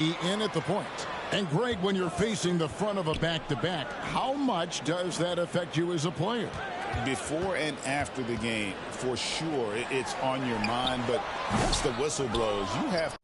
In at the point. And Greg, when you're facing the front of a back-to-back, how much does that affect you as a player? Before and after the game, for sure, it's on your mind. But once the whistle blows, you have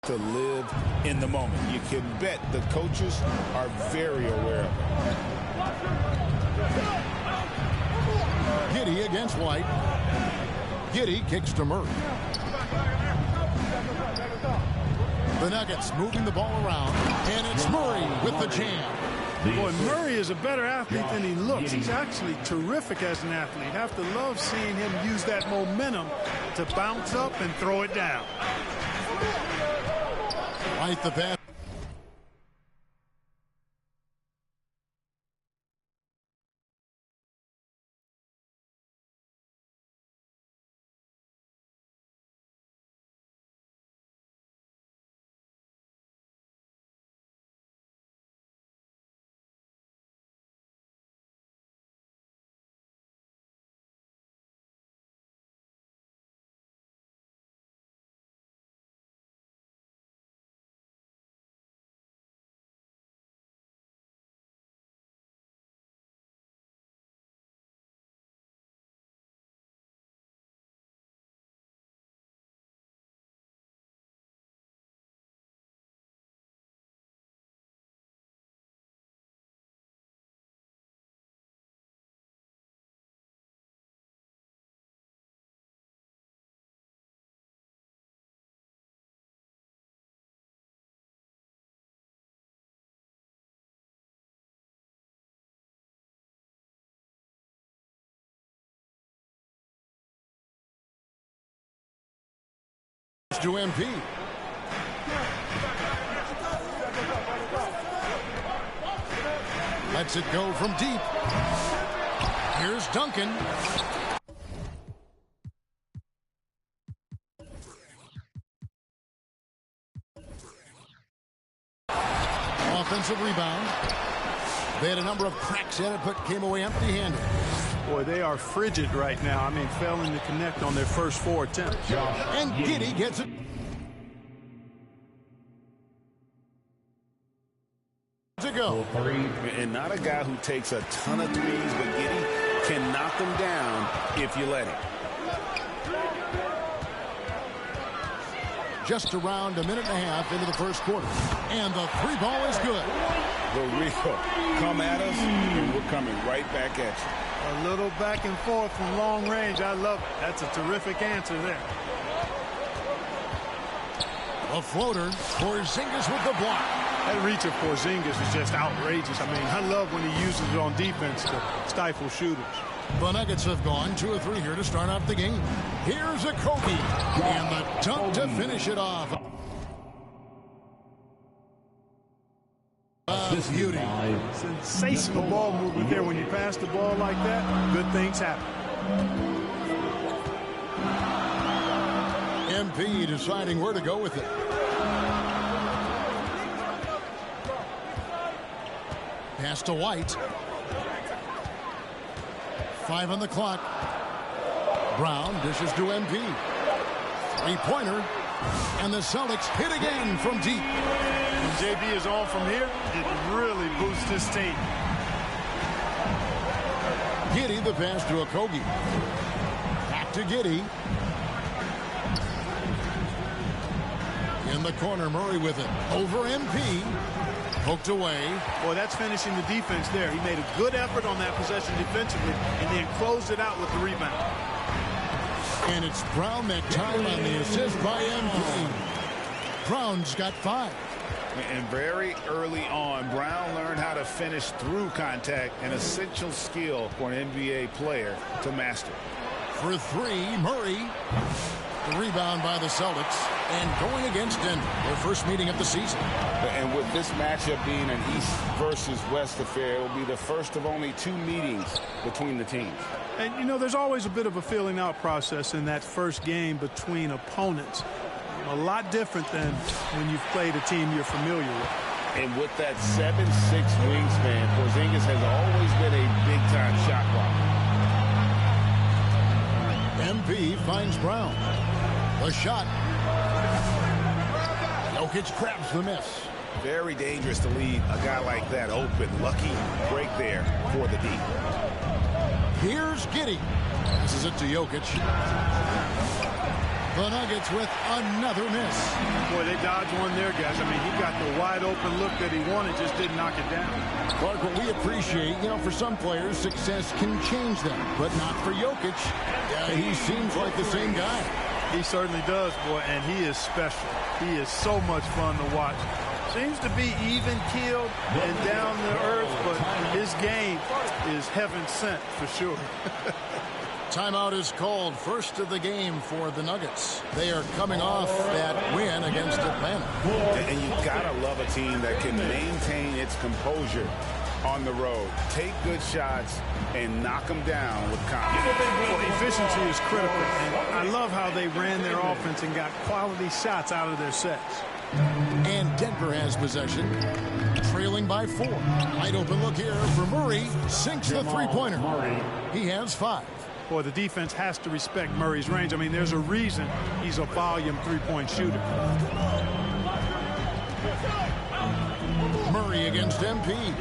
to live in the moment. You can bet the coaches are very aware of it. Giddey against White. Giddey kicks to Murray. The Nuggets moving the ball around, and it's Murray with the jam. Boy, Murray is a better athlete than he looks. He's actually terrific as an athlete. You have to love seeing him use that momentum to bounce up and throw it down. White the pass. To MP. Lets it go from deep. Here's Duncan. Offensive rebound. They had a number of cracks in it, but came away empty-handed. Boy, they are frigid right now. I mean, failing to connect on their first 4 attempts. And Giddey gets it. To go. And not a guy who takes a ton of threes, but Giddey can knock them down if you let him. Just around a minute and a half into the first quarter. And the three ball is good. The real come at us, and we're coming right back at you. A little back and forth from long range. I love it. That's a terrific answer there. A floater. Porzingis with the block. That reach of Porzingis is just outrageous. I mean, I love when he uses it on defense to stifle shooters. The Nuggets have gone 2 of 3 here to start off the game. Here's a Kobe. And the dunk to finish it off. Beauty. Sensational ball movement there. When you pass the ball like that, good things happen. MP deciding where to go with it. Pass to White. 5 on the clock. Brown dishes to MP. Three-pointer. And the Celtics hit again from deep. When JB is on from here, it really boosts his team. Giddey the pass to Okogie. Back to Giddey. In the corner, Murray with it. Over MP. Poked away. Boy, that's finishing the defense there. He made a good effort on that possession defensively and then closed it out with the rebound. And it's Brown that time on the assist by MP. Brown's got 5. And very early on, Brown learned how to finish through contact, an essential skill for an NBA player to master. For 3, Murray. The rebound by the Celtics. And going against Denver, their first meeting of the season. And with this matchup being an East versus West affair, it will be the first of only 2 meetings between the teams. And, you know, there's always a bit of a filling out process in that first game between opponents. A lot different than when you've played a team you're familiar with. And with that 7'6" wingspan, Porzingis has always been a big-time shot blocker. MP finds Brown. The shot. Jokic grabs the miss. Very dangerous to leave a guy like that open. Lucky break there for the D. Here's Giddey. Passes it to Jokic. The Nuggets with another miss. Boy, they dodged one there, guys. I mean, he got the wide open look that he wanted, just didn't knock it down. Clark, what we appreciate, you know, for some players, success can change them, but not for Jokic. He seems like the same guy. He certainly does, boy, and he is special. He is so much fun to watch. Seems to be even-keeled and down to earth, but his game is heaven sent for sure. Timeout is called. First of the game for the Nuggets. They are coming off that win against Atlanta. And you've got to love a team that can maintain its composure on the road. Take good shots and knock them down with confidence. Well, efficiency is critical, and I love how they ran their offense and got quality shots out of their sets. And Denver has possession, trailing by 4. Wide open look here for Murray. Sinks the three-pointer. He has 5. Boy, the defense has to respect Murray's range. I mean, there's a reason he's a volume three-point shooter. Murray against MP.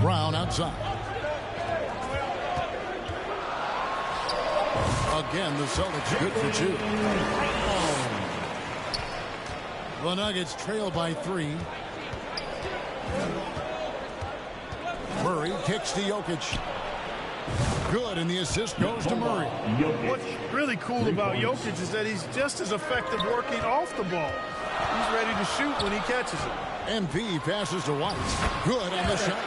Brown outside. Again, the Celtics good for 2. The Nuggets trail by 3. Murray kicks to Jokic. Good, and the assist goes to Murray. What's really cool about Jokic is that he's just as effective working off the ball. He's ready to shoot when he catches it. MP passes to White. Good on the shot.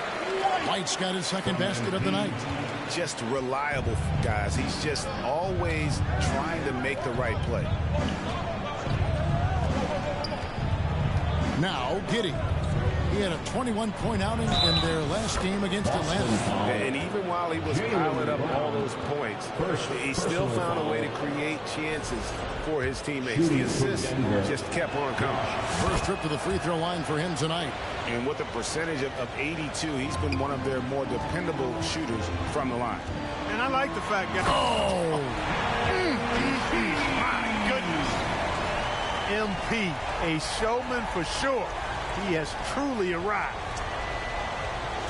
White's got his second basket of the night. Just reliable, guys. He's just always trying to make the right play. Now, Giddey. He had a 21-point outing in their last game against Atlanta. And even while he was piling up all those points, he still found a way to create chances for his teammates. The assists just kept on coming. First trip to the free throw line for him tonight. And with a percentage of 82, he's been one of their more dependable shooters from the line. And I like the fact that... Oh! My goodness. MP, a showman for sure. He has truly arrived.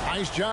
Nice job.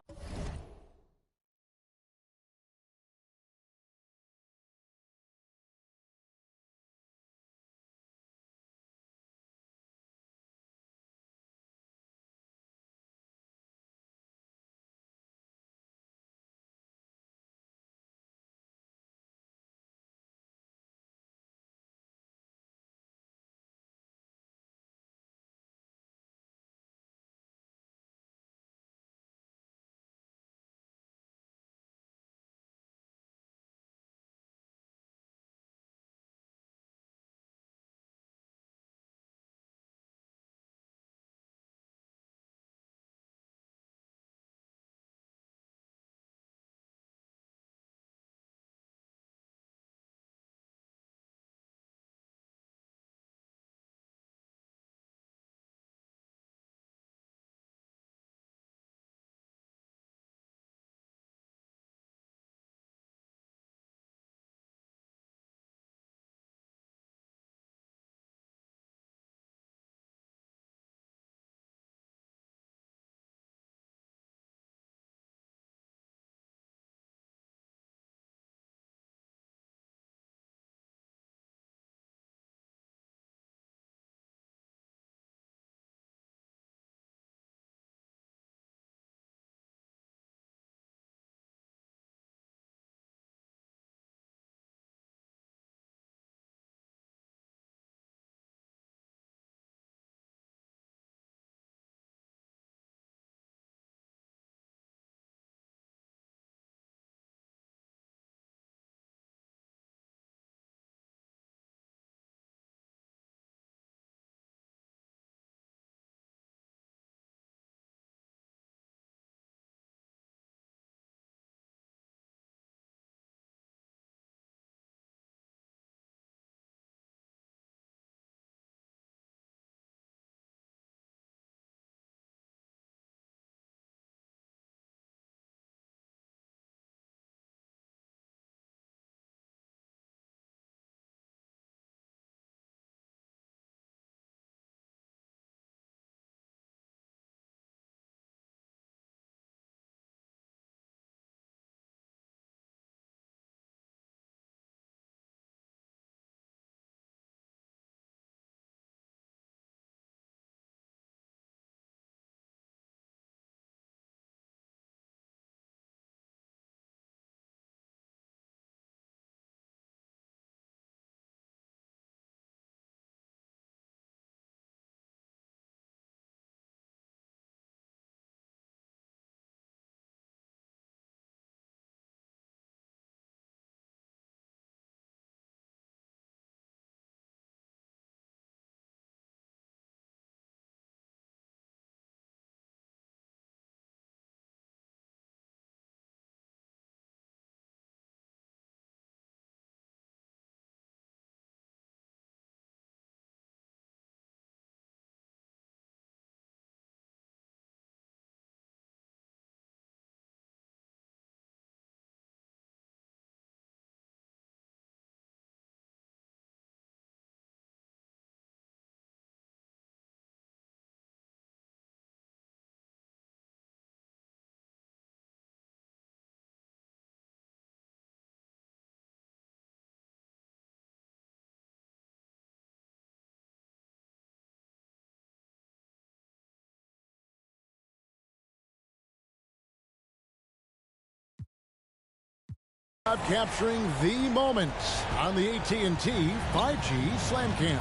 Capturing the moment on the AT&T 5G Slam Cam.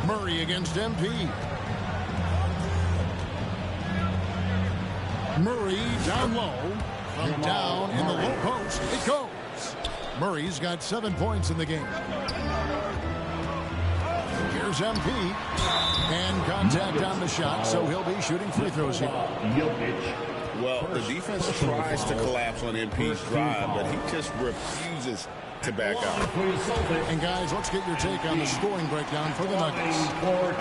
Murray against MP. Murray down low. From down in the low post, it goes. Murray's got 7 points in the game. Here's MP. And contact on the shot, so he'll be shooting free throws here. Well, the defense tries to collapse on MP's drive, but he just refuses to back out. And guys, let's get your take on the scoring breakdown for the Nuggets.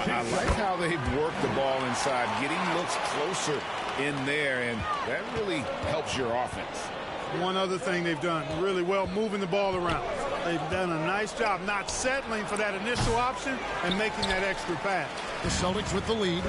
I like how they've worked the ball inside, getting looks closer in there, and that really helps your offense. One other thing they've done really well, moving the ball around. They've done a nice job not settling for that initial option and making that extra pass. The Celtics with the lead.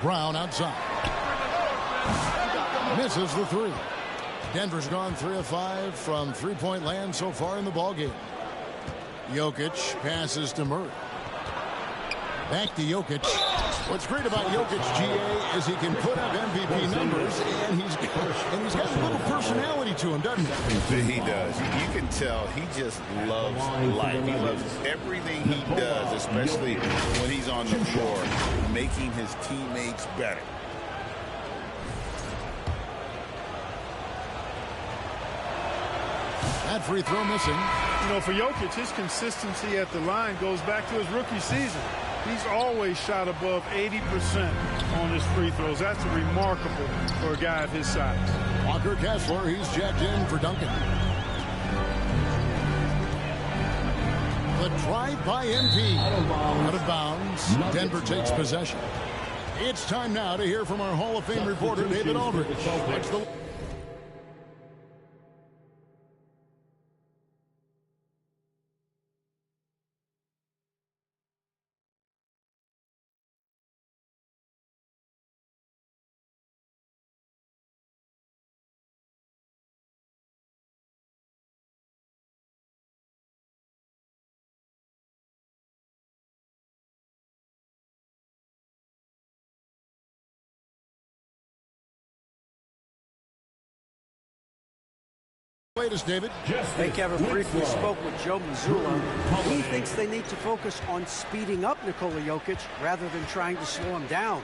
Brown outside. Misses the three. Denver's gone 3 of 5 from three-point land so far in the ballgame. Jokic passes to Murray. Back to Jokic. What's great about Jokic, GA, is he can put up MVP numbers, and he's got a little personality to him, doesn't he? He does. You can tell he just loves life. He loves everything he does, especially when he's on the floor, making his teammates better. That free throw missing. You know, for Jokic, his consistency at the line goes back to his rookie season. He's always shot above 80% on his free throws. That's remarkable for a guy of his size. Walker Kessler, he's jacked in for Duncan. The drive by MP. Out of bounds. Denver takes possession. It's time now to hear from our Hall of Fame reporter, David Aldridge. Latest, David. Hey, Kevin, briefly spoke with Joe Mazzulla. He thinks they need to focus on speeding up Nikola Jokic rather than trying to slow him down.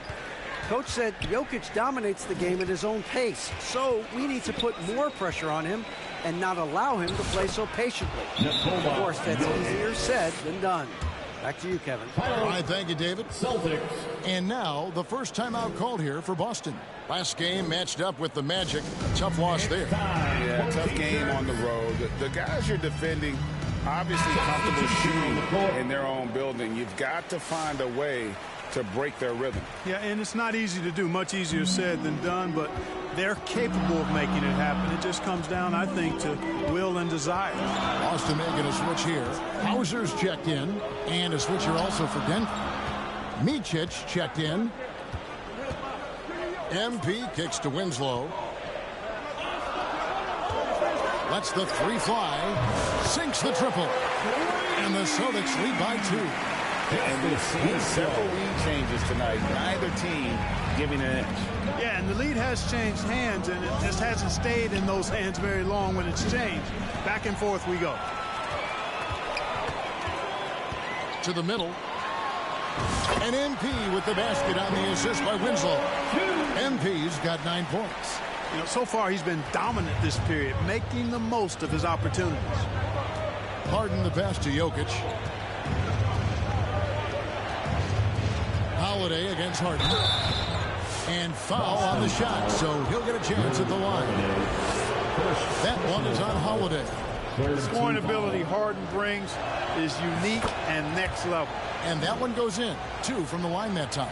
Coach said Jokic dominates the game at his own pace, so we need to put more pressure on him and not allow him to play so patiently. Of course, that's easier said than done. Back to you, Kevin. All right, thank you, David. Celtics. And now, the first timeout called here for Boston. Last game matched up with the Magic. Tough loss there. Yeah, tough game on the road. The guys you're defending, obviously comfortable shooting in their own building. You've got to find a way to break their rhythm. Yeah, and it's not easy to do. Much easier said than done, but they're capable of making it happen. It just comes down, I think, to will and desire. Boston making a switch here. Hauser's checked in, and a switch here also for Denver. Micic checked in. MP kicks to Winslow. Lets the three fly. Sinks the triple. And the Celtics lead by 2. And we've seen several lead changes tonight. Neither team giving an inch. Yeah, and the lead has changed hands, and it just hasn't stayed in those hands very long when it's changed. Back and forth we go. To the middle. And MP with the basket on the assist by Winslow. MP's got 9 points. You know, so far he's been dominant this period, making the most of his opportunities. Harden the pass to Jokic. Holiday against Harden. And foul on the shot, so he'll get a chance at the line. That one is on Holiday. The scoring ability Harden brings is unique and next level. And that one goes in. 2 from the line that time.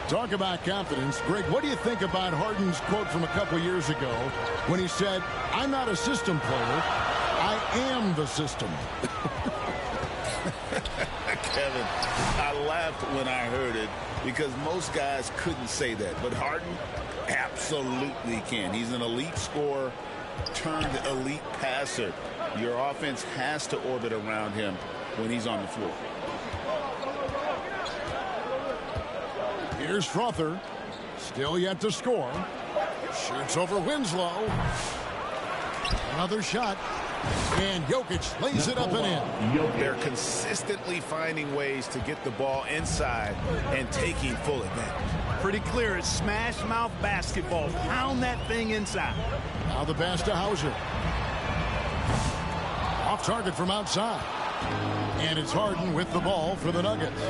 Talk about confidence. Greg, what do you think about Harden's quote from a couple years ago when he said, "I'm not a system player, I am the system"? Kevin, I laughed when I heard it because most guys couldn't say that. But Harden absolutely can. He's an elite scorer turned elite passer. Your offense has to orbit around him when he's on the floor. Here's Frother. Still yet to score. Shoots over Winslow. Another shot. And Jokic lays it up and in. They're consistently finding ways to get the ball inside and taking full advantage. Pretty clear it's smash mouth basketball. Pound that thing inside. Now the pass to Hauser. Off target from outside. And it's Harden with the ball for the Nuggets.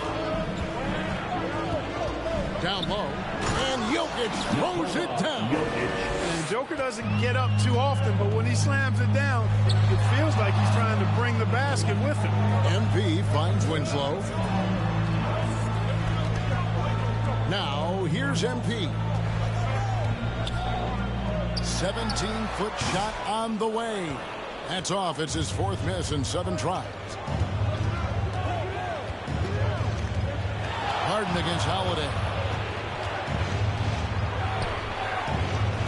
Down low. And Jokic throws it down. And Joker doesn't get up too often, but when he slams it down, it feels like he's trying to bring the basket with him. MP finds Winslow. Now, here's MP. 17-foot shot on the way. That's off. It's his 4th miss in 7 tries. Harden against Holiday.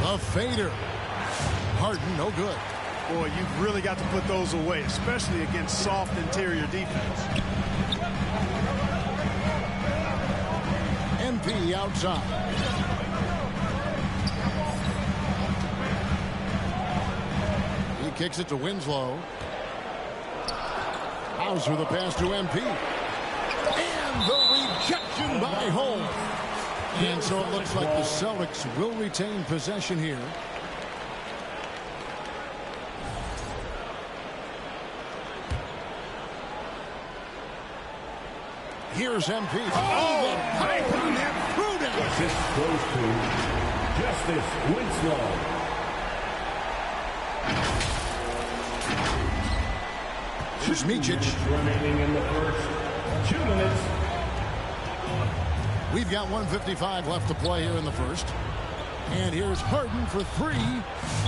The fader. Harden, no good. Boy, you've really got to put those away, especially against soft interior defense. MP outside. He kicks it to Winslow. Hauser the pass to MP. And the rejection by Holmes. And so it looks like the Celtics will retain possession here. Here's MP. Oh, the Python have prudence. This goes to Justice Winslow. Here's Micic. Remaining in the first 2 minutes. We've got 1:55 left to play here in the first. And here's Harden for 3.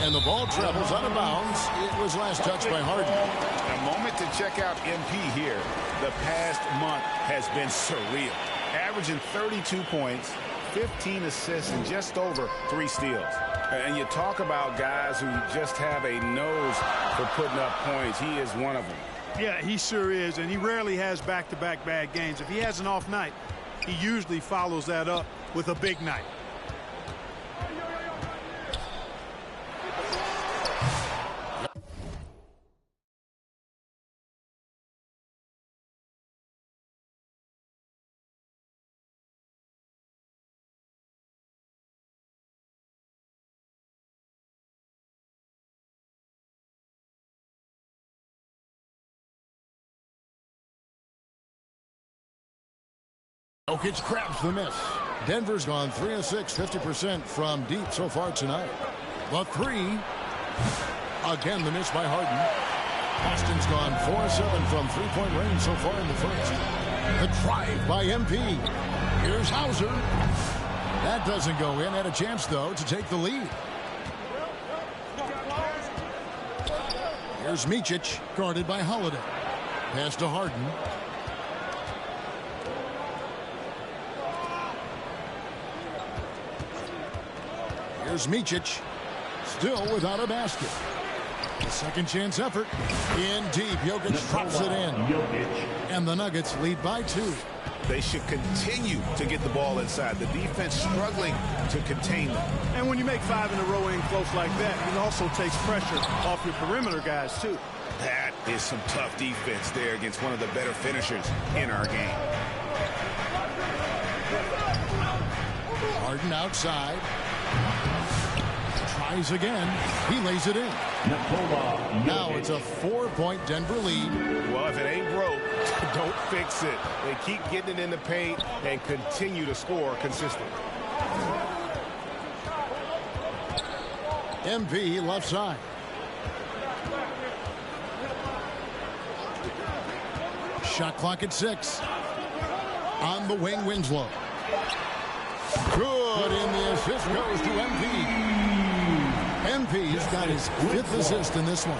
And the ball travels out of bounds. It was last touched by Harden. A moment to check out MP here. The past month has been surreal. Averaging 32 points, 15 assists, and just over 3 steals. And you talk about guys who just have a nose for putting up points. He is one of them. Yeah, he sure is, and he rarely has back-to-back bad games. If he has an off night, he usually follows that up with a big night. Jokic grabs the miss. Denver's gone 3 of 6, 50% from deep so far tonight. The three. Again, the miss by Harden. Boston's gone 4 of 7 from three-point range so far in the first. The drive by MP. Here's Hauser. That doesn't go in. Had a chance, though, to take the lead. Here's Micic, guarded by Holiday. Pass to Harden. Here's Micic, still without a basket. The second chance effort. In deep, Jokic drops it in. And the Nuggets lead by 2. They should continue to get the ball inside. The defense struggling to contain them. And when you make 5 in a row in close like that, it also takes pressure off your perimeter guys, too. That is some tough defense there against one of the better finishers in our game. Harden outside. Tries again. He lays it in. Now it's a 4-point Denver lead. Well, if it ain't broke, don't fix it. They keep getting it in the paint and continue to score consistently. MP left side. Shot clock at 6. On the wing, Winslow. Good, and the assist goes to MP. MP's got his 5th assist in this one.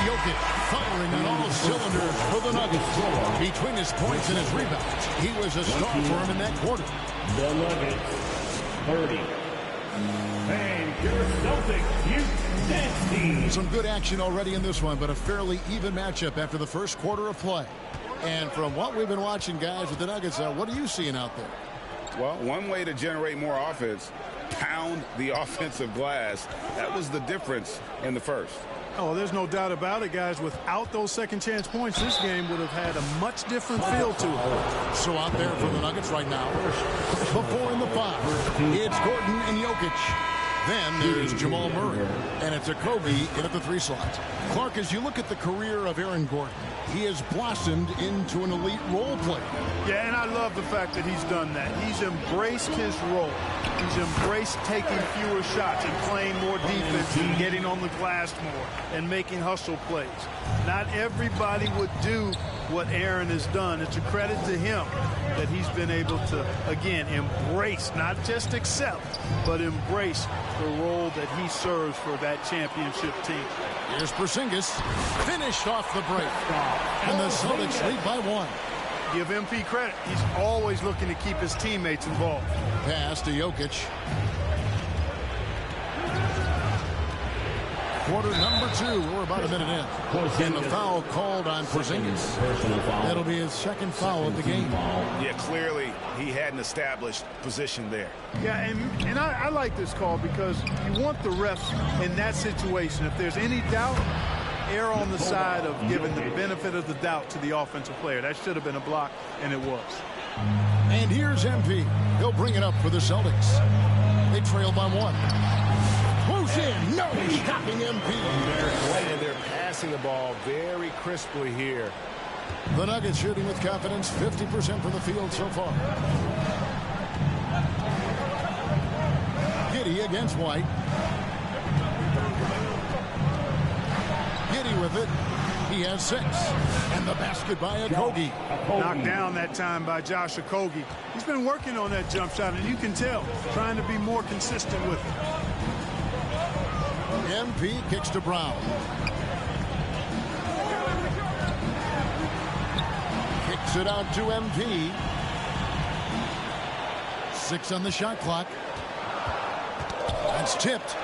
Jokic firing on all cylinders for the Nuggets. Between his points and his rebounds, he was a star for him in that quarter. The Nuggets, 30. And your Celtics X Nuggets. Some good action already in this one, but a fairly even matchup after the first quarter of play. And from what we've been watching, guys, with the Nuggets, what are you seeing out there? Well, one way to generate more offense, pound the offensive glass. That was the difference in the first. Oh, there's no doubt about it, guys. Without those second chance points, this game would have had a much different feel to it. So out there for the Nuggets right now, the 4 and the 5. It's Gordon and Jokic. Then there's Jamal Murray, and it's a Kobe in at the 3 slot. Clark, as you look at the career of Aaron Gordon, he has blossomed into an elite role player. Yeah, and I love the fact that he's done that. He's embraced his role. He's embraced taking fewer shots and playing more defense and getting on the glass more and making hustle plays. Not everybody would do what Aaron has done. It's a credit to him that he's been able to, again, embrace, not just accept, but embrace the role that he serves for that championship team. Here's Porzingis, finished off the break. And the Celtics lead by 1. Give MP credit. He's always looking to keep his teammates involved. Pass to Jokic. Quarter number 2. We're about a minute in. And the foul called on Porzingis. That'll be his second foul of the game. Yeah, clearly he hadn't established position there. Yeah, and I like this call because you want the refs in that situation. If there's any doubt, err on the side of giving the benefit of the doubt to the offensive player. That should have been a block, and it was. And here's MP. He'll bring it up for the Celtics. They trail by 1. Who's in? No, stopping MP. And they're passing the ball very crisply here. The Nuggets shooting with confidence, 50% from the field so far. Giddey against White. Giddey with it. He has 6. And the basket by Okogie. Knocked down that time by Josh Okogie. He's been working on that jump shot, and you can tell, trying to be more consistent with it. MP kicks to Brown. Kicks it out to MP. 6 on the shot clock. That's tipped.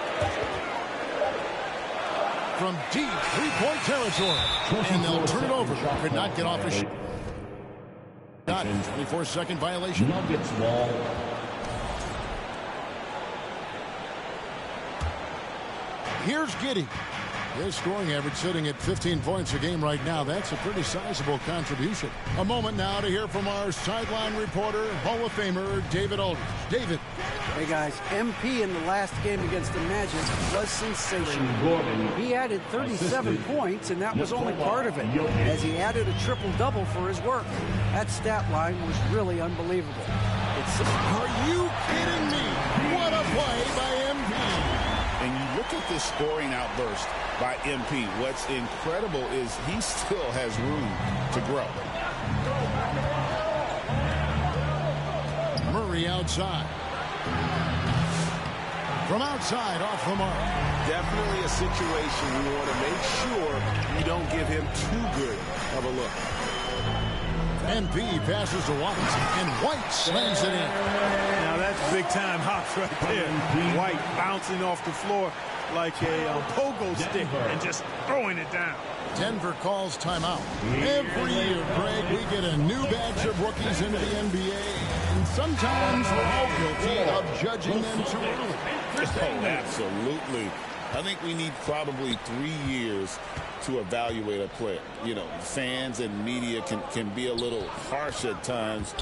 From deep 3-point territory. And they'll turn it over. Could not get off a shot. 24-second violation. Nuggets ball. Here's Giddey. His scoring average sitting at 15 points a game right now. That's a pretty sizable contribution. A moment now to hear from our sideline reporter, Hall of Famer David Aldridge. David. Hey, guys, MP in the last game against the Magic was sensational. He added 37 points, and that was only part of it, as he added a triple-double for his work. That stat line was really unbelievable. Are you kidding me? What a play by MP. And you look at this scoring outburst by MP. What's incredible is he still has room to grow. Murray outside. From outside, off the mark. Definitely a situation we want to make sure we don't give him too good of a look. MP passes to White, and White slams it in. Now that's big-time hops right there. White bouncing off the floor like a pogo stick and just throwing it down. Denver calls timeout. Every year, Greg, we get a new batch of rookies into the NBA, and sometimes we're all guilty of judging them too early. Oh, absolutely. I think we need probably 3 years to evaluate a player. You know, fans and media can be a little harsh at times,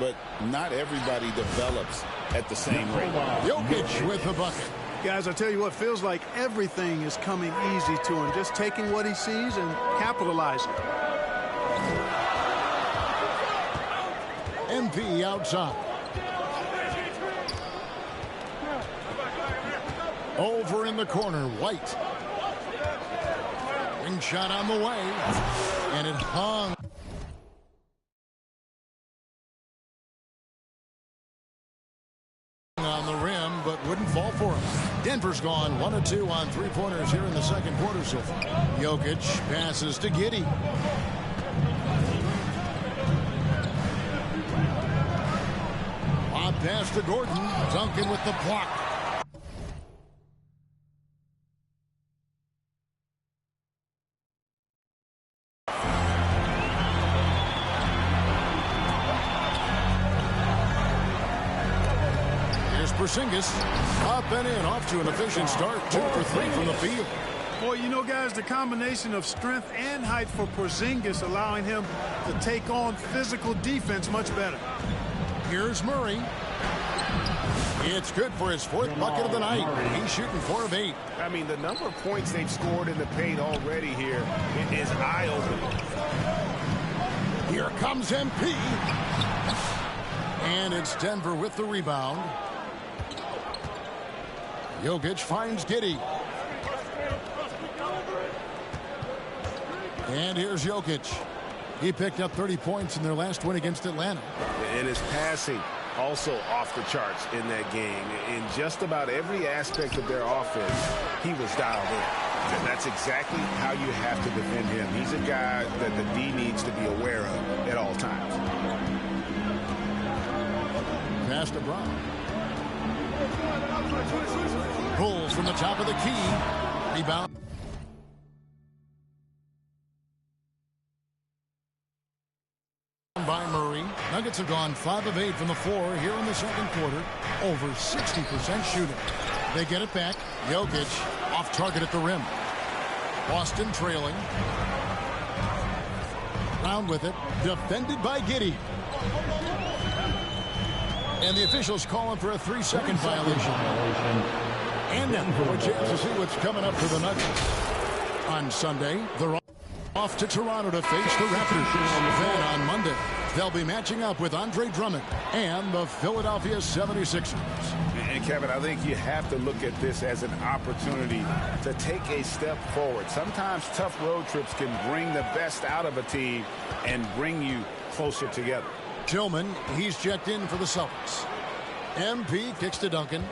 but not everybody develops at the same rate. Jokic with the bucket. Guys, I tell you what, feels like everything is coming easy to him. Just taking what he sees and capitalizing. MP outside. Over in the corner, White. Ring shot on the way, and it hung. On the rim, but wouldn't fall for him. Denver's gone 1 of 2 on three-pointers here in the second quarter so far. Jokic passes to Giddey. Lob pass to Gordon. Duncan with the block. Porzingis up and in, off to an efficient start. 2 for 3 from the field. Boy, you know, guys, the combination of strength and height for Porzingis allowing him to take on physical defense much better. Here's Murray. It's good for his 4th bucket of the night. He's shooting 4 of 8. I mean, the number of points they've scored in the paint already here is eye-opening. Here comes MP. And it's Denver with the rebound. Jokic finds Giddey. And here's Jokic. He picked up 30 points in their last win against Atlanta. And his passing also off the charts in that game. In just about every aspect of their offense, he was dialed in. And that's exactly how you have to defend him. He's a guy that the D needs to be aware of at all times. Pass to Brown. Pulls from the top of the key. Rebound. By Murray. Nuggets have gone 5 of 8 from the floor here in the second quarter. Over 60% shooting. They get it back. Jokic off target at the rim. Boston trailing. Brown with it. Defended by Giddey. And the officials calling for a 3-second violation. And now for a chance to see what's coming up for the Nuggets. On Sunday, they're off to Toronto to face the Raptors. Then on Monday, they'll be matching up with Andre Drummond and the Philadelphia 76ers. And Kevin, I think you have to look at this as an opportunity to take a step forward. Sometimes tough road trips can bring the best out of a team and bring you closer together. Tillman, he's checked in for the Celtics. MP kicks to Duncan.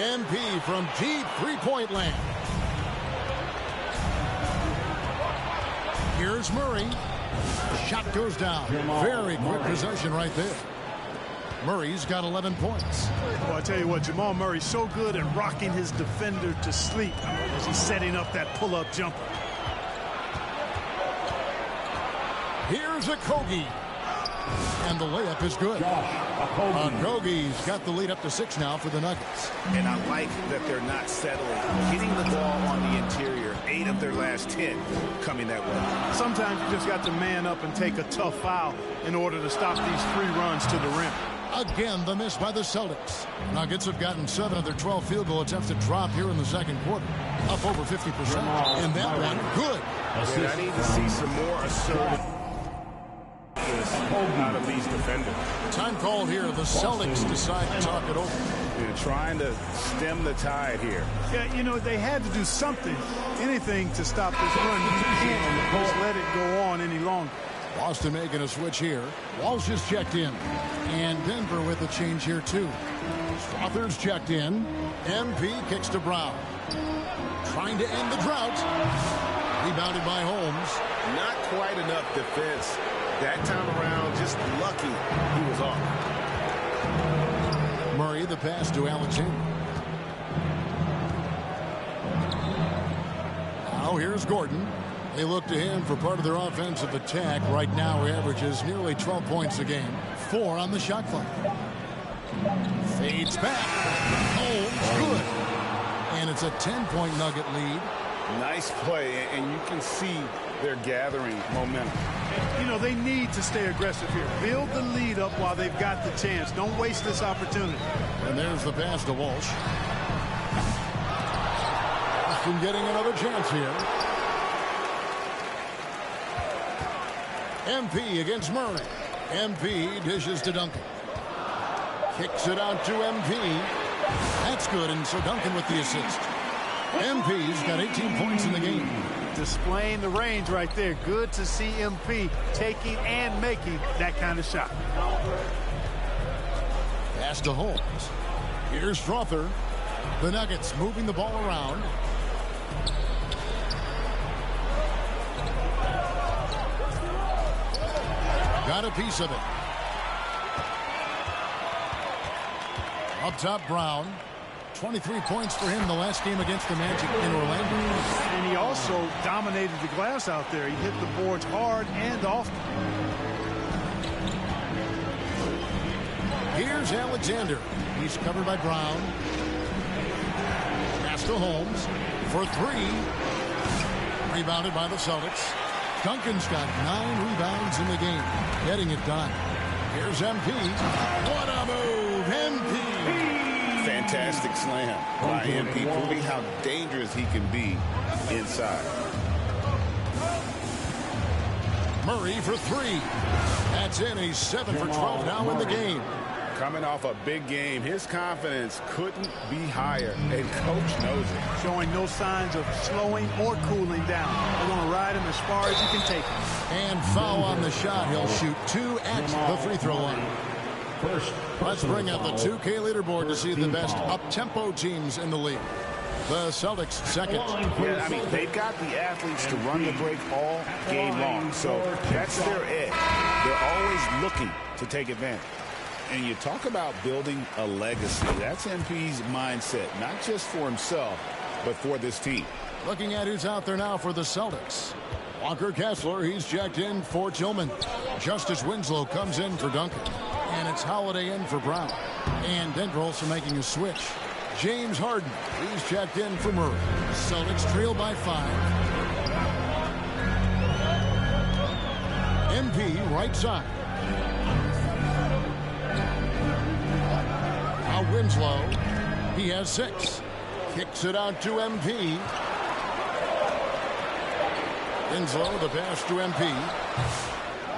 MP from deep three-point land. Here's Murray. Shot goes down. Very quick possession right there. Murray's got 11 points. Well, I tell you what, Jamal Murray's so good at rocking his defender to sleep as he's setting up that pull-up jumper. Here's Okogie. And the layup is good. Okogie's got the lead up to 6 now for the Nuggets. And I like that they're not settling. Hitting the ball on the interior, 8 of their last 10 coming that way. Sometimes you just got to man up and take a tough foul in order to stop these free runs to the rim. Again, the miss by the Celtics. Nuggets have gotten 7 of their 12 field goal attempts to drop here in the second quarter. Up over 50%. And that one, good. And I need to see some more assertive out of these defenders. Time called here. The Celtics decide to talk it over. They're trying to stem the tide here. Yeah, you know, they had to do something, anything to stop this run. You can't just let it go on any longer. Boston making a switch here. Walsh is checked in. And Denver with a change here, too. Strother's checked in. MP kicks to Brown. Trying to end the drought. Rebounded by Holmes. Not quite enough defense. That time around, just lucky he was off. Murray, the pass to Alexander. Now here's Gordon. They look to him for part of their offensive attack. Right now he averages nearly 12 points a game. 4 on the shot clock. Fades back. Holmes, good. And it's a 10-point Nugget lead. Nice play, and you can see they're gathering momentum. You know, they need to stay aggressive here. Build the lead up while they've got the chance. Don't waste this opportunity. And there's the pass to Walsh. Boston getting another chance here. MP against Murray. MP dishes to Duncan. Kicks it out to MP. That's good, and so Duncan with the assist. MP's got 18 points in the game. Displaying the range right there. Good to see MP taking and making that kind of shot. Pass to Holmes. Here's Strother. The Nuggets moving the ball around. Got a piece of it. Up top, Brown. 23 points for him the last game against the Magic in Orlando. And he also dominated the glass out there. He hit the boards hard and often. Here's Alexander. He's covered by Brown. Pass to Holmes for 3. Rebounded by the Celtics. Duncan's got 9 rebounds in the game. Getting it done. Here's MP. What a move, MP. Fantastic slam by MP, proving how dangerous he can be inside. Murray for 3. That's in. He's 7 for 12 now in the game. Coming off a big game, his confidence couldn't be higher, and coach knows it. Showing no signs of slowing or cooling down. They're going to ride him as far as you can take him. And foul on the shot. He'll shoot 2 at the free throw line. Let's bring up the 2K leaderboard to see the best up-tempo teams in the league. The Celtics second. Yeah, I mean, they've got the athletes to run the break all game long, so that's their edge. They're always looking to take advantage. And you talk about building a legacy. That's MP's mindset, not just for himself, but for this team. Looking at who's out there now for the Celtics. Walker Kessler, he's checked in for Tillman. Justice Winslow comes in for Duncan. And it's Holiday in for Brown. And Denver also making a switch. James Harden, he's checked in for Murray. Celtics trail by 5. MP right side. Now Winslow, he has 6. Kicks it out to MP. Winslow, the pass to MP.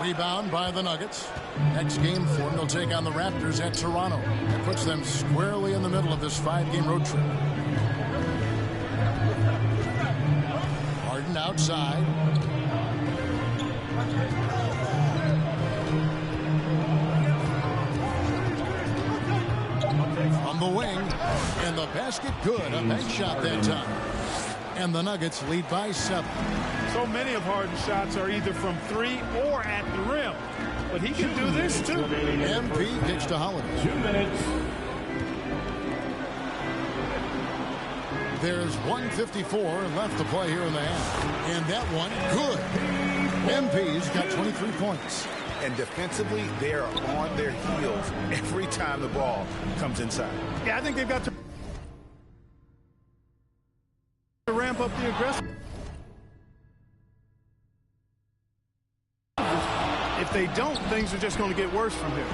Rebound by the Nuggets. Next game for them, they'll take on the Raptors at Toronto. That puts them squarely in the middle of this 5-game road trip. Harden outside. From the wing. And the basket. Good. A bank shot that time. And the Nuggets lead by 7. So many of Harden's shots are either from 3 or at the rim. But he can do this too. MP kicks to Holiday. 2 minutes. There's 1:54 left to play here in the half. And that one, good. MP's got 23 points. And defensively, they're on their heels every time the ball comes inside. Yeah, I think they've got to ramp up the aggressive. If they don't, things are just going to get worse from here.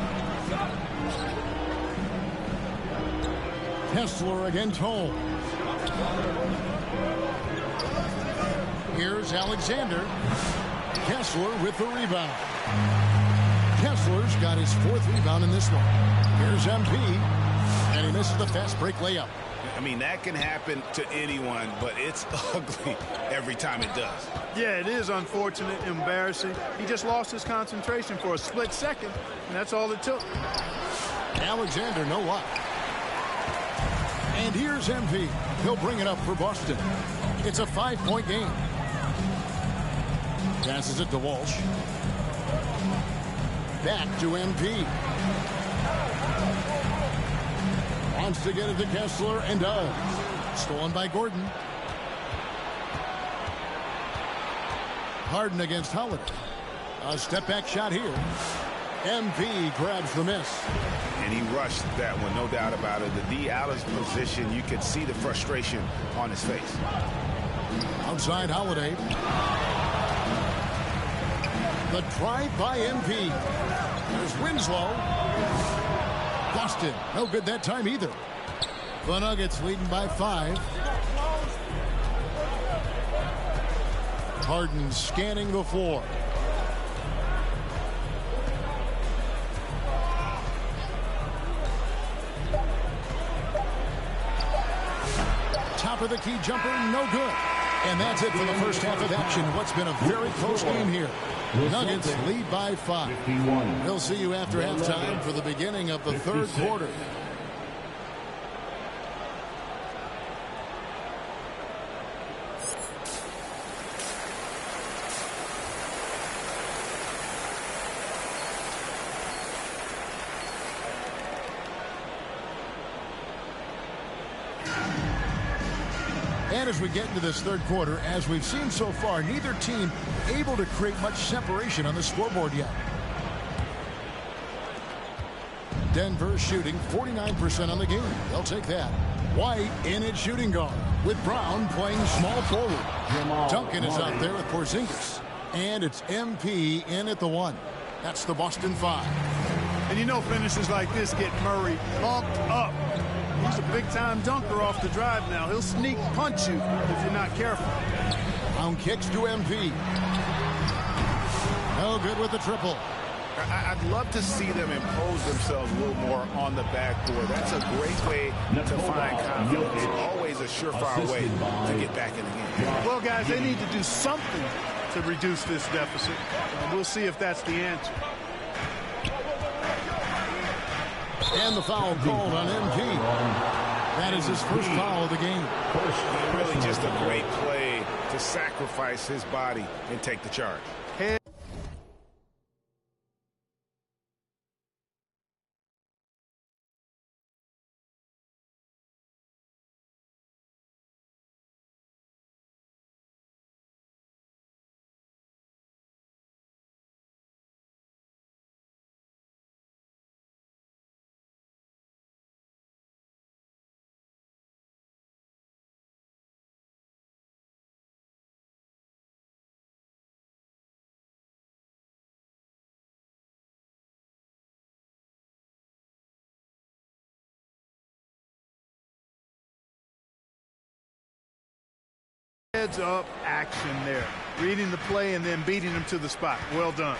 Kessler against Holmes. Here's Alexander. Kessler with the rebound. Kessler's got his 4th rebound in this one. Here's MP. And he misses the fast break layup. I mean, that can happen to anyone, but it's ugly every time it does. Yeah, it is unfortunate, embarrassing. He just lost his concentration for a split second, and that's all it took. Alexander, no luck. And here's MP. He'll bring it up for Boston. It's a 5-point game. Passes it to Walsh. Back to MP. Wants to get it to Kessler and does. Stolen by Gordon. Harden against Holiday. A step-back shot here. MP grabs the miss. And he rushed that one, no doubt about it. The D out of his position, you could see the frustration on his face. Outside Holiday. The drive by MP. There's Winslow. Boston, no good that time either. The Nuggets leading by 5. Harden scanning the floor. Top of the key jumper, no good. And that's it for the first half of action. What's been a very close game here. Nuggets lead by 5. We'll see you after halftime for the beginning of the 3rd quarter. And as we get into this 3rd quarter, as we've seen so far, neither team able to create much separation on the scoreboard yet. Denver shooting 49% on the game. They'll take that. White in at shooting guard, with Brown playing small forward. Duncan is out there with Porzingis. And it's MP in at the 1. That's the Boston 5. And you know finishes like this get Murray pumped up. He's a big-time dunker off the drive now. He'll sneak punch you if you're not careful. Brown kicks to MP. No good with the triple. I'd love to see them impose themselves a little more on the backboard. That's a great way to find confidence. Always a surefire way to get back in the game. Well, guys, they need to do something to reduce this deficit. And we'll see if that's the answer. And the foul called on MP. That is his first foul of the game. Really just a great play to sacrifice his body and take the charge. Heads up action there. Reading the play and then beating him to the spot. Well done.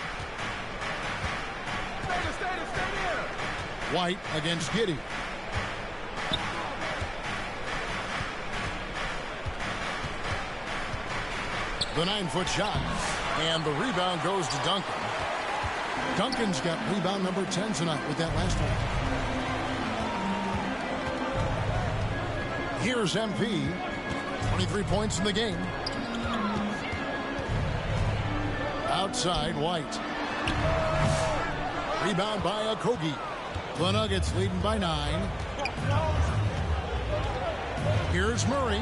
White against Giddey. The 9-foot shot. And the rebound goes to Duncan. Duncan's got rebound number 10 tonight with that last one. Here's MP. 23 points in the game. Outside, White. Rebound by Okogie. The Nuggets leading by 9. Here's Murray.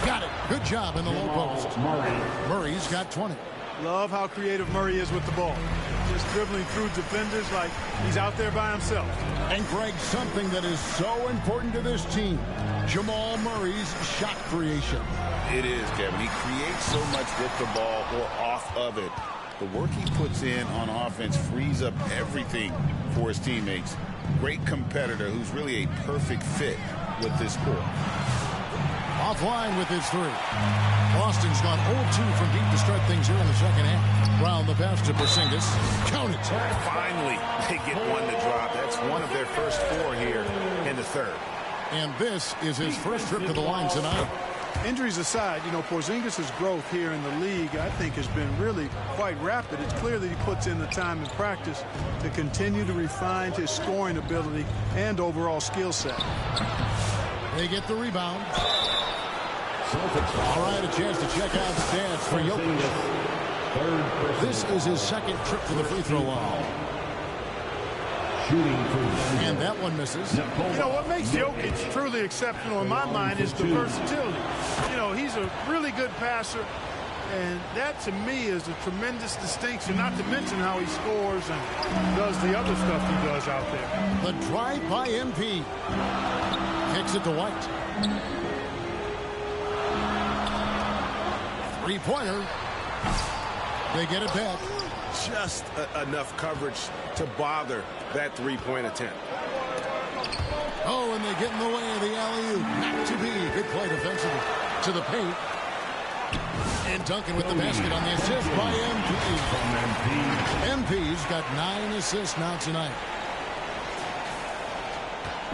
Got it. Good job in the low post. Murray's got 20. Love how creative Murray is with the ball. Just dribbling through defenders like he's out there by himself. And Greg, something that is so important to this team, Jamal Murray's shot creation. It is, Kevin. He creates so much with the ball or off of it. The work he puts in on offense frees up everything for his teammates. Great competitor who's really a perfect fit with this core. Offline with his 3. Boston's gone 0-2 from deep to start things here in the second half. Brown the pass to Porzingis. Count it. Finally, they get one to drop. That's one of their first 4 here in the third. And this is his first trip to the line tonight. Injuries aside, you know, Porzingis' growth here in the league, I think, has been really quite rapid. It's clear that he puts in the time in practice to continue to refine his scoring ability and overall skill set. They get the rebound. All right, a chance to check out stats for Jokic. This is his second trip to the free throw line. And that one misses. You know, what makes Jokic truly exceptional in my mind is the versatility. You know, he's a really good passer, and that to me is a tremendous distinction, not to mention how he scores and does the other stuff he does out there. The drive by MP. Kicks it to White. Three-pointer. They get it back. Just enough coverage to bother that three-point attempt. Oh, and they get in the way of the alley-oop. Not to be. Good play defensively. To the paint. And Duncan with the basket on the assist by MP. MP's got 9 assists now tonight.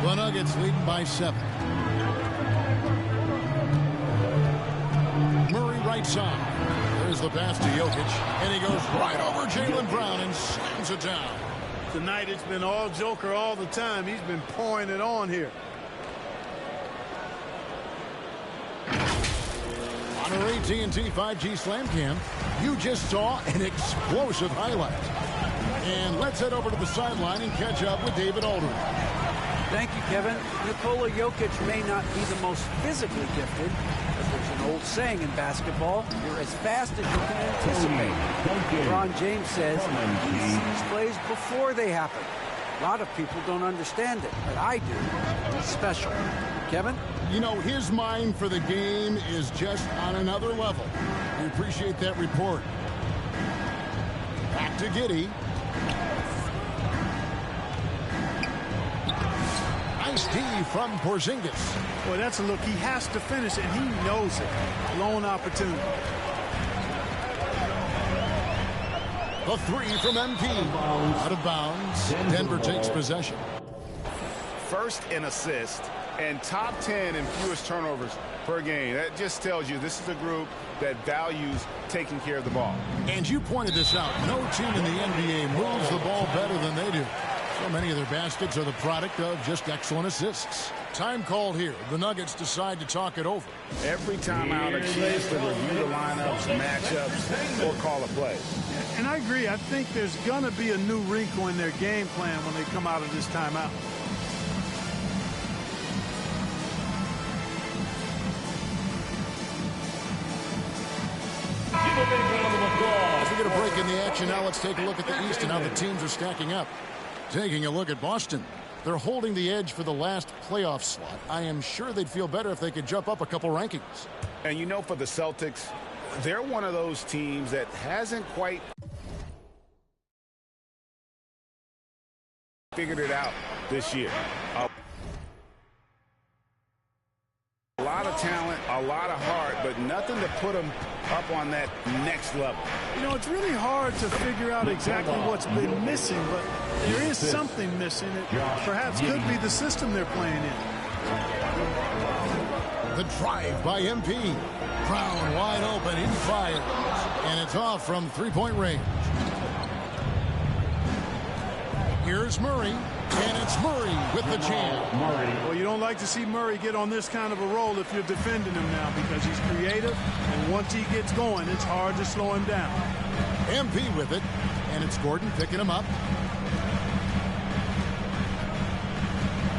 The Nuggets leading by 7. Murray right side. There's the pass to Jokic, and he goes right over Jaylen Brown and slams it down. Tonight it's been all Joker all the time. He's been pouring it on here. On our AT&T 5G Slam Cam, you just saw an explosive highlight. And let's head over to the sideline and catch up with David Aldridge. Thank you, Kevin. Nikola Jokic may not be the most physically gifted, but there's an old saying in basketball, you're as fast as you can anticipate. LeBron James says he sees plays before they happen. A lot of people don't understand it, but I do. It's special. Kevin? You know, his mind for the game is just on another level. We appreciate that report. Back to Giddey. Nice D from Porzingis. Boy, that's a look. He has to finish, and he knows it. Lone opportunity. The 3 from MP. Out of bounds. Denver takes possession. First in assist and top 10 in fewest turnovers per game. That just tells you this is a group that values taking care of the ball. And you pointed this out. No team in the NBA moves the ball better than they do. So many of their baskets are the product of just excellent assists. Time called here. The Nuggets decide to talk it over. Every timeout, a chance to review the lineups, matchups, or call a play. And I agree. I think there's going to be a new wrinkle in their game plan when they come out of this timeout. As we get a break in the action, now let's take a look at the East and how the teams are stacking up. Taking a look at Boston. They're holding the edge for the last playoff slot. I am sure they'd feel better if they could jump up a couple rankings. And you know, for the Celtics, they're one of those teams that hasn't quite figured it out this year. A lot of talent, a lot of heart, but nothing to put them up on that next level. You know, it's really hard to figure out exactly what's been missing, but there is something missing. It perhaps could be the system they're playing in. The drive by MP. Brown wide open, in fire. And it's off from three-point range. Here's Murray. And it's Murray with the jam. Well, you don't like to see Murray get on this kind of a roll if you're defending him now, because he's creative, and once he gets going, it's hard to slow him down. MP with it, and it's Gordon picking him up.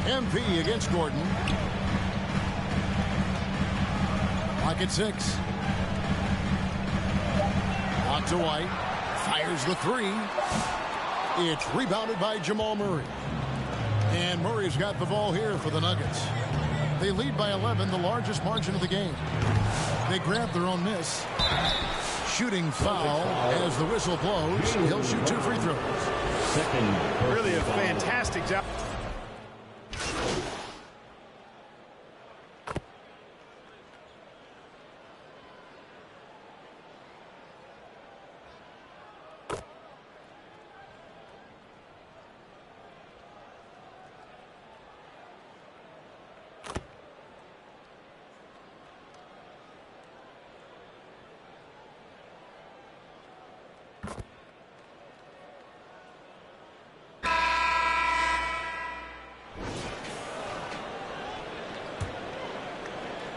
MP against Gordon. Lock at 6. Out to White. Fires the 3. It's rebounded by Jamal Murray. And Murray's got the ball here for the Nuggets. They lead by 11, the largest margin of the game. They grab their own miss. Shooting foul as the whistle blows. He'll shoot 2 free throws. Really a fantastic job.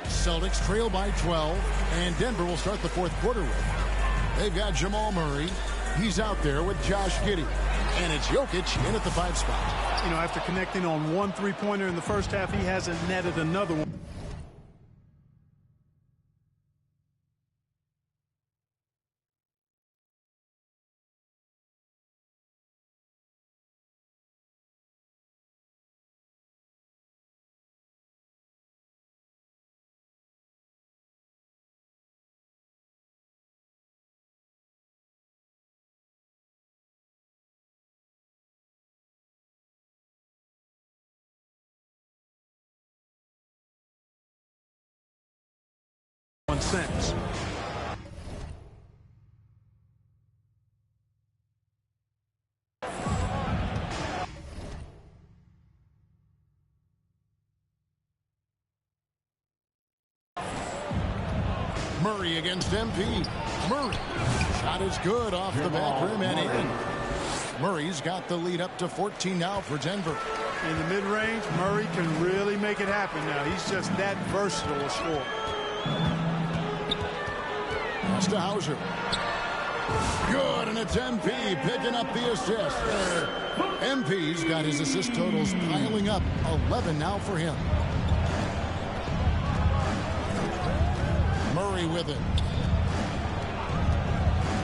Celtics trail by 12, and Denver will start the fourth quarter with. They've got Jamal Murray. He's out there with Josh Giddey. And it's Jokic in at the 5 spot. You know, after connecting on 1 3-pointer in the first half, he hasn't netted another one. Sense. Murray against MP. Murray. Shot is good off the back rim and in. Murray's got the lead up to 14 now for Denver. In the mid-range, Murray can really make it happen now. He's just that versatile a scorer. To Hauser. Good, and it's MP picking up the assist. MP's got his assist totals piling up. 11 now for him. Murray with it.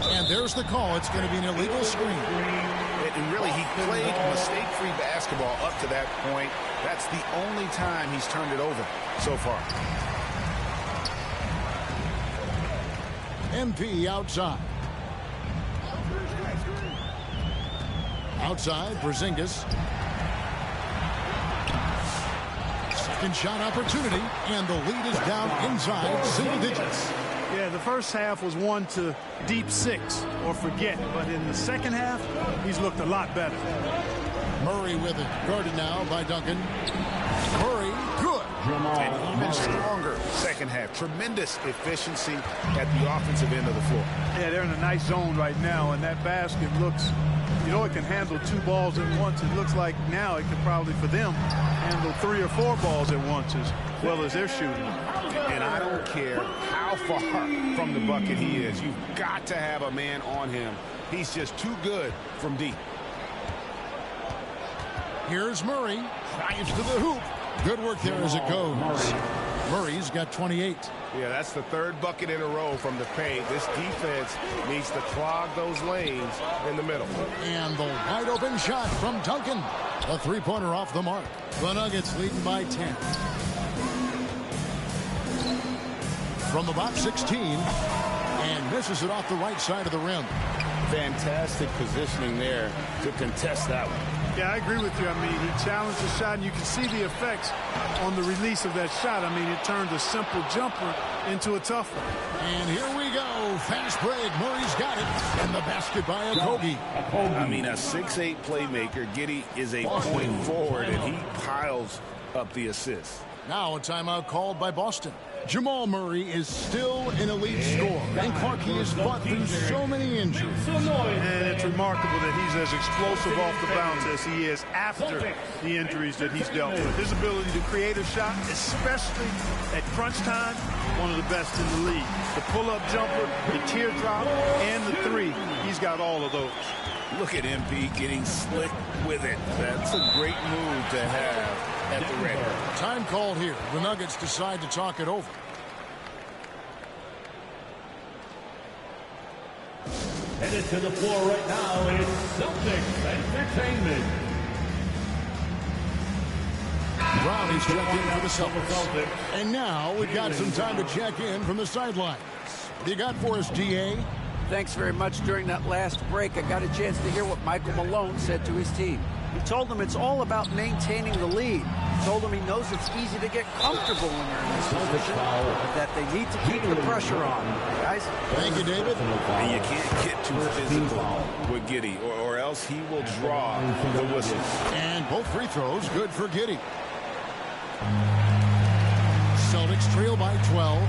And there's the call. It's going to be an illegal screen. And really, he played mistake-free basketball up to that point. That's the only time he's turned it over so far. MP outside. Outside, Porzingis. Second shot opportunity, and the lead is down inside single digits. Yeah, the first half was one to deep 6 or forget, but in the second half, he's looked a lot better. Murray with it, guarded now by Duncan. Murray, good. And even stronger second half. Tremendous efficiency at the offensive end of the floor. Yeah, they're in a nice zone right now, and that basket looks, you know, it can handle 2 balls at once. It looks like now it could probably, for them, handle 3 or 4 balls at once as well as they're shooting. And I don't care how far from the bucket he is. You've got to have a man on him. He's just too good from deep. Here's Murray. Drives to the hoop. Good work there as it goes. Murray's got 28. Yeah, that's the 3rd bucket in a row from the paint. This defense needs to clog those lanes in the middle. And the wide open shot from Duncan. A 3-pointer off the mark. The Nuggets leading by 10. From the box 16. And misses it off the right side of the rim. Fantastic positioning there to contest that one. Yeah, I agree with you. I mean, he challenged the shot, and you can see the effects on the release of that shot. I mean, it turned a simple jumper into a tough one. And here we go. Fast break. Murray's got it. And the basket by Okogie. I mean, a 6'8 playmaker. Giddey is a point forward, and he piles up the assists. Now a timeout called by Boston. Jamal Murray is still an elite scorer, and Clarkie has fought through so many injuries. And it's remarkable that he's as explosive off the bounce as he is after the injuries that he's dealt with. His ability to create a shot, especially at crunch time, one of the best in the league. The pull-up jumper, the teardrop, and the three. He's got all of those. Look at MP getting slick with it. That's a great move to have at the ready. Time called here. The Nuggets decide to talk it over. Headed to the floor right now is Celtics Entertainment. Brownie's checked in for the Celtics. And now we've got some time to check in from the sidelines. What do you got for us, DA? Thanks very much. During that last break, I got a chance to hear what Michael Malone said to his team. He told them it's all about maintaining the lead. He told them he knows it's easy to get comfortable when you're in this position, but that they need to keep the pressure on. Guys? Thank you, David. And you can't get too physical with Giddey, or else he will draw the whistle. And both free throws good for Giddey. Celtics trail by 12.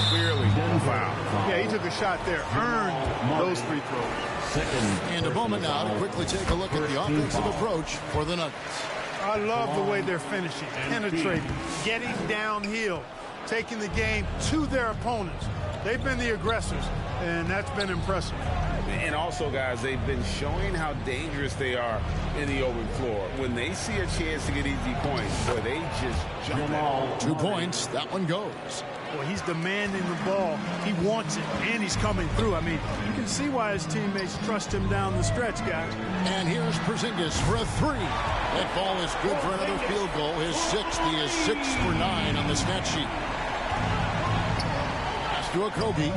Clearly, foul. Yeah, he took a shot there, earned those free throws. And a moment now to quickly take a look at the offensive approach for the Nuggets. I love the way they're finishing, penetrating, getting downhill, taking the game to their opponents. They've been the aggressors, and that's been impressive. And also, guys, they've been showing how dangerous they are in the open floor. When they see a chance to get easy points, boy, they just jump out. 2 points. That one goes. Boy, he's demanding the ball. He wants it, and he's coming through. I mean, you can see why his teammates trust him down the stretch, guys. And here's Porzingis for a 3. That ball is good for another field goal. His 6th. He is 6 for 9 on the stat sheet. Pass to Okogie.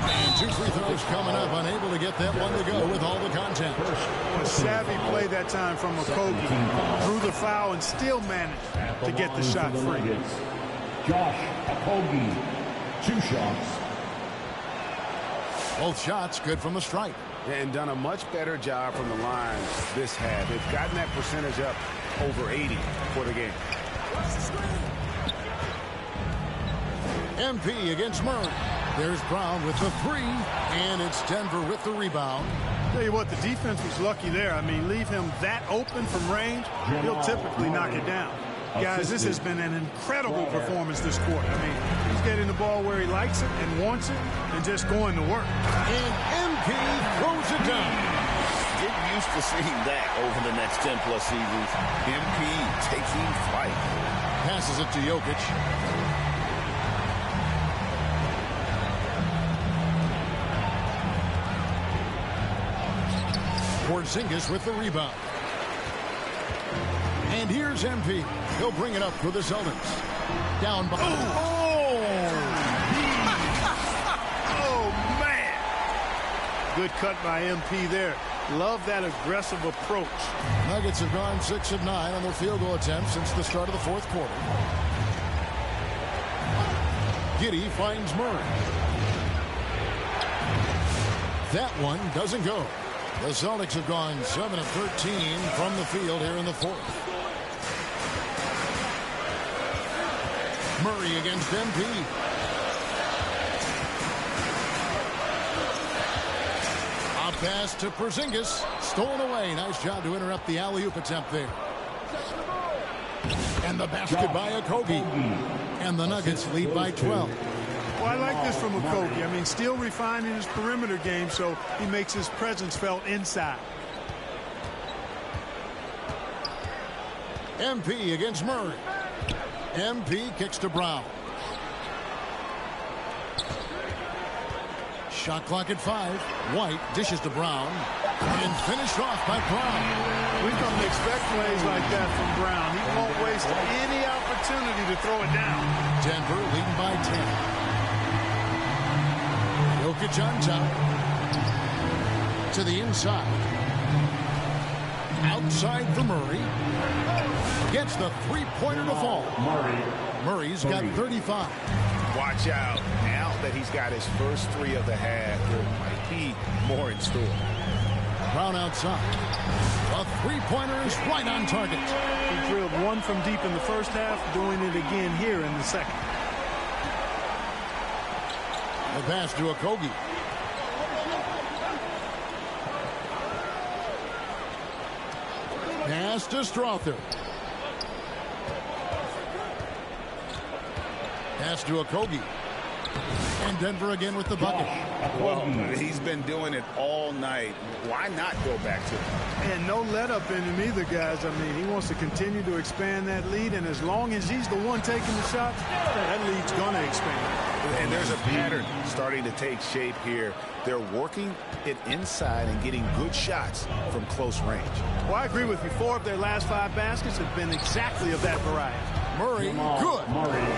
And 2 free throws coming up. Unable to get that one to go with all the content. A savvy play that time from Okogie. Threw the foul and still managed to get the shot free. Josh Okogie, 2 shots. Both shots good from the stripe. And done a much better job from the line this half. They've gotten that percentage up over 80 for the game. MP against Murray. There's Brown with the 3, and it's Denver with the rebound. Tell you what, the defense was lucky there. I mean, leave him that open from range, he'll typically knock it down. Guys, this has been an incredible performance this quarter. I mean, he's getting the ball where he likes it and wants it and just going to work. And MP throws it down. Get used to seeing that over the next 10-plus seasons. MP taking flight. Passes it to Jokic. Porzingis with the rebound. And here's MP. He'll bring it up for the Celtics. Down by... Oh, man. Good cut by MP there. Love that aggressive approach. Nuggets have gone 6 of 9 on their field goal attempts since the start of the 4th quarter. Giddey finds Murray. That one doesn't go. The Celtics have gone 7 of 13 from the field here in the 4th. Murray against MP. A pass to Porzingis. Stolen away. Nice job to interrupt the alley-oop attempt there. And the basket by Okogie. And the Nuggets lead by 12. Well, I like this from Okogie. I mean, still refining his perimeter game so he makes his presence felt inside. MP against Murray. MP kicks to Brown. Shot clock at 5. White dishes to Brown. And finished off by Brown. We've come to expect plays like that from Brown. He won't waste any opportunity to throw it down. Denver leading by 10. Jokic on top. To the inside. Outside for Murray. Gets the 3-pointer to fall. Murray's got 35. Watch out. Now that he's got his first 3 of the half, there might be more in store. Brown outside. A three-pointer is right on target. He drilled one from deep in the first half, doing it again here in the second. The pass to Okogie. Pass to Strother. Pass to Okogie. And Denver again with the bucket. Well, he's been doing it all night. Why not go back to it? And no let up in him either, guys. I mean, he wants to continue to expand that lead, and as long as he's the one taking the shots, that lead's going to expand. And there's a pattern starting to take shape here. They're working it inside and getting good shots from close range. Well, I agree with you. 4 of their last 5 baskets have been exactly of that variety. Murray, good.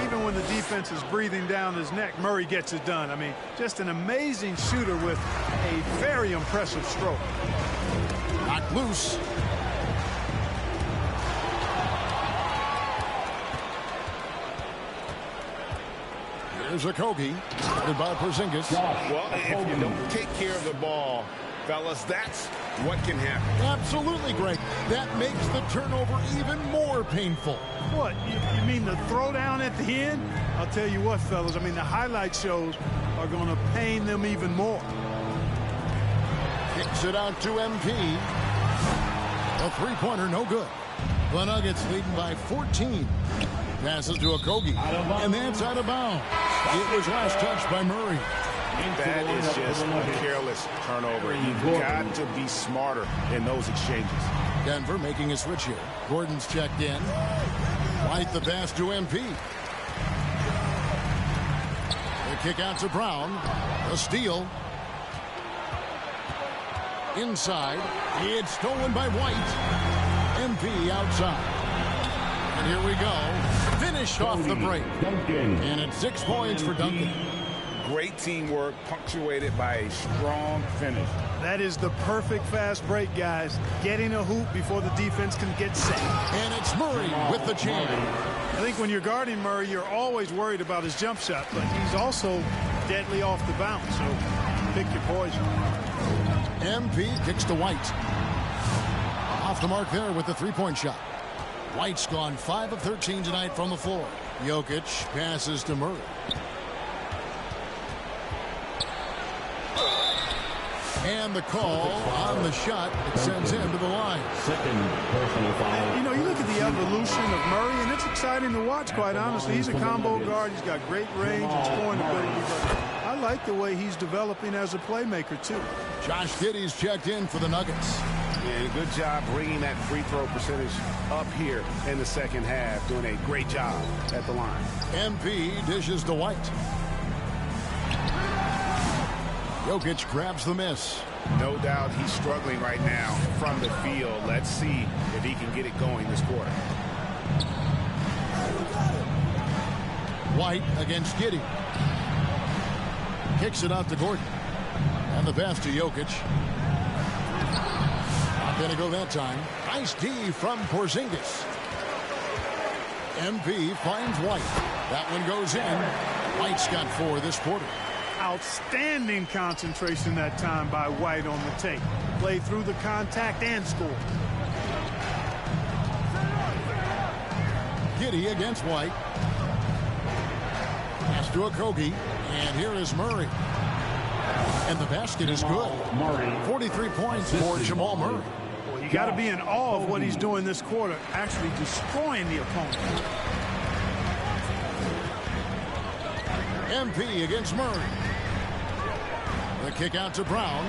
Even when the defense is breathing down his neck, Murray gets it done. I mean, just an amazing shooter with a very impressive stroke. Knocked loose. Here's Okogie, guarded by Porzingis. Well, if you don't take care of the ball, fellas, that's what can happen. Absolutely, Greg. That makes the turnover even more painful. What, you mean the throwdown at the end? I'll tell you what, fellas, I mean, the highlight shows are going to pain them even more. Kicks it out to MP. A three-pointer, no good. The Nuggets leading by 14. Passes to Okogie, and that's out of bounds. It was last touched by Murray. That is just a careless turnover. You've got to be smarter in those exchanges. Denver making a switch here. Gordon's checked in. White the pass to MP. The kick out to Brown. A steal. Inside. It's stolen by White. MP outside. And here we go. Finished off the break. And it's 6 points for Duncan. Great teamwork, punctuated by a strong finish. That is the perfect fast break, guys. Getting a hoop before the defense can get set. And it's Murray with the jam. I think when you're guarding Murray, you're always worried about his jump shot, but he's also deadly off the bounce, so pick your poison. MP kicks to White. Off the mark there with the three-point shot. White's gone 5 of 13 tonight from the floor. Jokic passes to Murray. And the call on the shot that sends him to the line. Second personal foul. You know, you look at the evolution of Murray, and it's exciting to watch, quite honestly. He's a combo guard. He's got great range and scoring ability. But I like the way he's developing as a playmaker, too. Josh Giddey's checked in for the Nuggets. And good job bringing that free throw percentage up here in the second half. Doing a great job at the line. MP dishes to White. Jokic grabs the miss. No doubt he's struggling right now from the field. Let's see if he can get it going this quarter. White against Giddey. Kicks it out to Gordon. And the pass to Jokic. Not going to go that time. Nice D from Porzingis. MP finds White. That one goes in. White's got 4 this quarter. Outstanding concentration that time by White on the tape. Played through the contact and scored. Giddey against White. Pass to Okogie. And here is Murray. And the basket is good. 43 points for Jamal Murray. Well, you got to be in awe of what he's doing this quarter, actually destroying the opponent. MP against Murray. The kick out to Brown.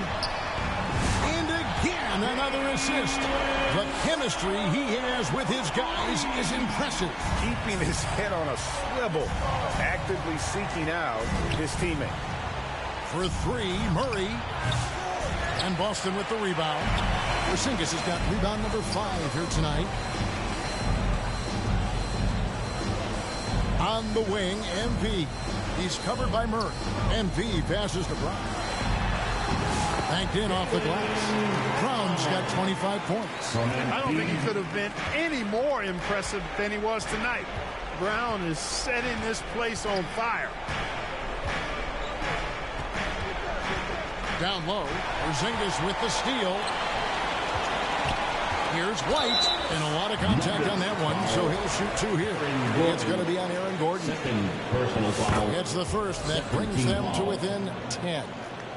And again, another assist. The chemistry he has with his guys is impressive. Keeping his head on a swivel, actively seeking out his teammate. For 3, Murray. And Boston with the rebound. Porzingis has got rebound number 5 here tonight. On the wing, MP. He's covered by Murray. MP passes to Brown. Banked in off the glass. Brown's got 25 points. I don't think he could have been any more impressive than he was tonight. Brown is setting this place on fire. Down low, Porzingis with the steal. Here's White, and a lot of contact on that one, so he'll shoot 2 here. It's going to be on Aaron Gordon. Second personal foul. It's the first that brings them to within 10.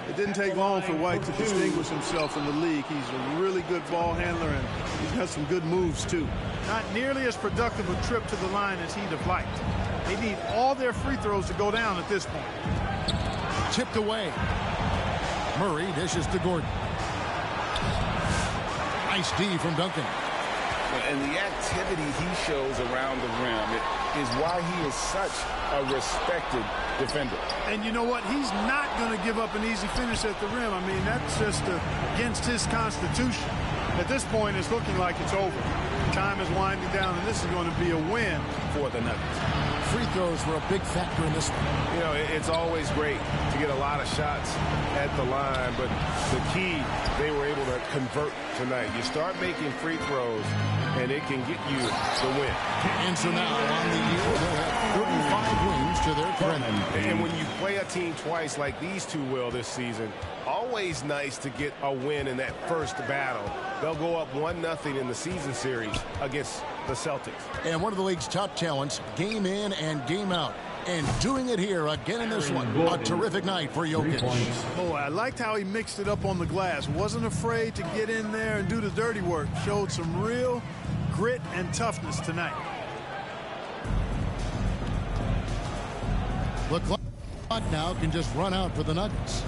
It didn't take long for White to distinguish himself in the league. He's a really good ball handler, and he's got some good moves, too. Not nearly as productive a trip to the line as he'd have liked. They need all their free throws to go down at this point. Tipped away. Murray dishes to Gordon. Nice D from Duncan. And the activity he shows around the rim is why he is such a respected defender. And you know what? He's not going to give up an easy finish at the rim. I mean, that's just against his constitution. At this point, it's looking like it's over. Time is winding down, and this is going to be a win for the Nuggets. Free throws were a big factor in this one. You know, it's always great to get a lot of shots at the line, but the key, they were able to convert tonight. You start making free throws, and it can get you the win. And so now on the year, they'll have 35 wins to their credit. And when you play a team twice like these two will this season, always nice to get a win in that first battle. They'll go up 1-0 in the season series against the Celtics. And one of the league's top talents, game in and game out. And doing it here again in this one. A terrific night for Jokic. Oh, I liked how he mixed it up on the glass. Wasn't afraid to get in there and do the dirty work. Showed some real grit and toughness tonight. The clock now can just run out for the Nuggets.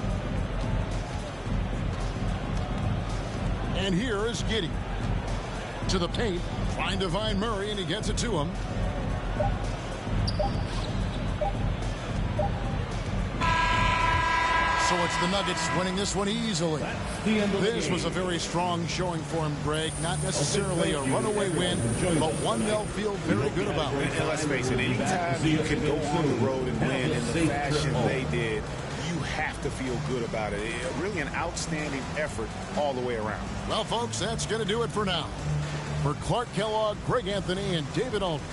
And here is Giddey. To the paint, trying to find Murray, and he gets it to him. So it's the Nuggets winning this one easily. This was a very strong showing for him, Greg. Not necessarily a runaway win, but one they'll feel very good about. And let's face it, anytime you can go on the road and win in the fashion they did, you have to feel good about it. Really an outstanding effort all the way around. Well, folks, that's going to do it for now. For Clark Kellogg, Greg Anthony, and David Aldridge.